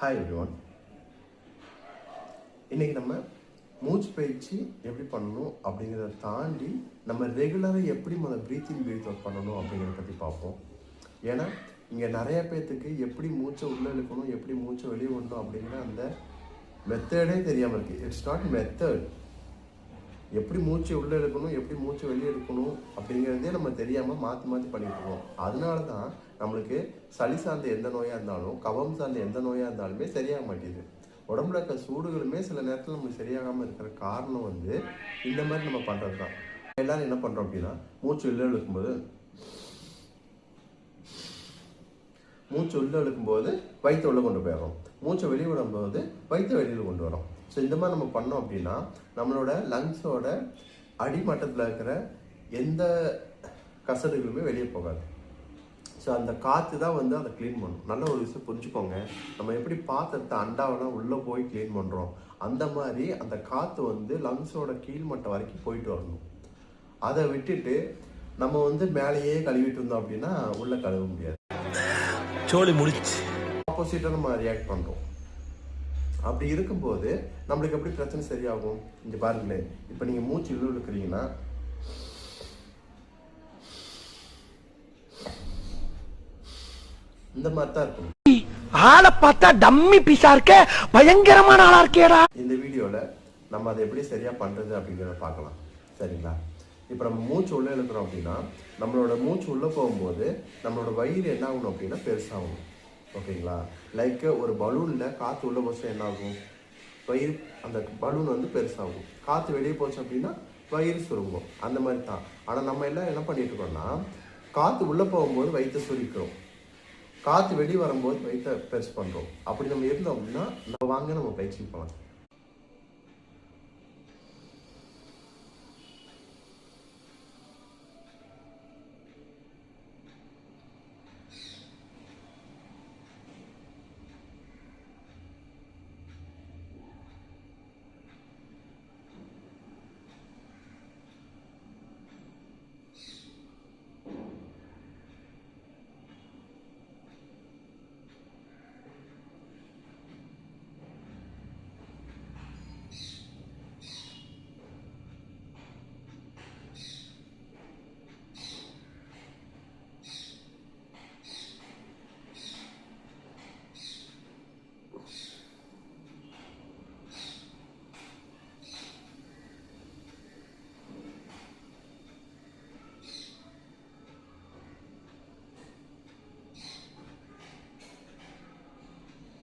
Hi everyone. இன்னைக்கு நம்ம மூச்சு பயிற்சி எப்படி பண்ணணும் அப்படிங்கிறத தாண்டி நம்ம ரெகுலராக எப்படி ப்ரீத்திங் ஒர்க் பண்ணணும் அப்படிங்கிறத பற்றி பார்ப்போம். ஏன்னா இங்கே நிறைய பேர்த்துக்கு எப்படி மூச்சை உள்ளே இழுக்கணும், எப்படி மூச்சை வெளியே விடணும் அப்படிங்கிற அந்த மெத்தடே தெரியாமல் இருக்குது. It's not method. எப்படி மூச்சை உள்ளே எடுக்கணும், எப்படி மூச்சை வெளியே எடுக்கணும் அப்படிங்கிறதே நம்ம தெரியாமல் மாற்றி பண்ணிட்டு இருக்கோம். அதனால தான் நம்மளுக்கு சளி சார்ந்த எந்த நோயாக இருந்தாலும், கபம் சார்ந்த எந்த நோயாக இருந்தாலுமே சரியாக மாட்டேங்குது. உடம்புல இருக்க சூடுகளுமே சில நேரத்தில் நமக்கு சரியாகாமல் இருக்கிற காரணம் இந்த மாதிரி நம்ம பண்ணுறது தான். எல்லாரும் என்ன பண்ணுறோம் அப்படின்னா, மூச்சு உள்ளே இழுக்கும்போது வயிற்று உள்ளே கொண்டு போயிடுறோம், மூச்சை வெளியே விடும்போது வயிற்று வெளியில் கொண்டு வரோம். ஸோ இந்த மாதிரி நம்ம பண்ணோம் அப்படின்னா நம்மளோட லங்ஸோட அடிமட்டத்தில் இருக்கிற எந்த கசடுகளுமே வெளியே போகாது. ஸோ அந்த காற்று தான் அதை க்ளீன் பண்ணும். நல்ல ஒரு விஷயம் புரிஞ்சுக்கோங்க, நம்ம எப்படி பாத்திரத்தை அண்டாவெல்லாம் உள்ளே போய் க்ளீன் பண்ணுறோம், அந்த மாதிரி அந்த காற்று லங்ஸோட கீழ்மட்டம் வரைக்கும் போயிட்டு வரணும். அதை விட்டுட்டு நம்ம மேலேயே கழுவிட்டு இருந்தோம் அப்படின்னா உள்ளே கழுவ முடியாது. சோழி முடிச்சு ஆப்போசிட்டாக நம்ம ரியாக்ட் பண்ணுறோம். அப்படி இருக்கும்போது நம்மளுக்கு எப்படி பிரச்சனை சரியாகும்? இங்கே பாருங்களேன், இப்போ நீங்கள் மூச்சு இழுக்கிறீங்கன்னா இந்த மாதிரி தான் இருக்கும். ஆளை பார்த்தா டம்மி பீஸா இருக்க, பயங்கரமான ஆளா இருக்கேடா. இந்த வீடியோவில் நம்ம அதை எப்படி சரியாக பண்ணுறது அப்படிங்கிறத பார்க்கலாம். சரிங்களா? இப்போ நம்ம மூச்சு உள்ளே இழுக்கிறோம் அப்படின்னா நம்மளோட மூச்சு உள்ளே போகும்போது நம்மளோட வயிறு என்ன ஆகணும் அப்படின்னா பெருசாகணும். ஓகேங்களா? லைக் ஒரு பலூனில் காற்று உள்ளே போச்சு என்ன ஆகும்? வயிறு, அந்த பலூன் பெருசாகும். காற்று வெளியே போச்சு அப்படின்னா வயிறு சுருங்கும். அந்த மாதிரி தான். ஆனால் நம்ம எல்லாம் என்ன பண்ணிட்டு இருக்கோம்னா, காற்று உள்ளே போகும்போது வயிற்றை சுருக்கிறோம், காற்று வெளியே வரும்போது வயிற்றை பெருசு பண்ணுறோம். அப்படி நம்ம இருந்தோம் அப்படின்னா நம்ம பயிற்சி போகலாம்.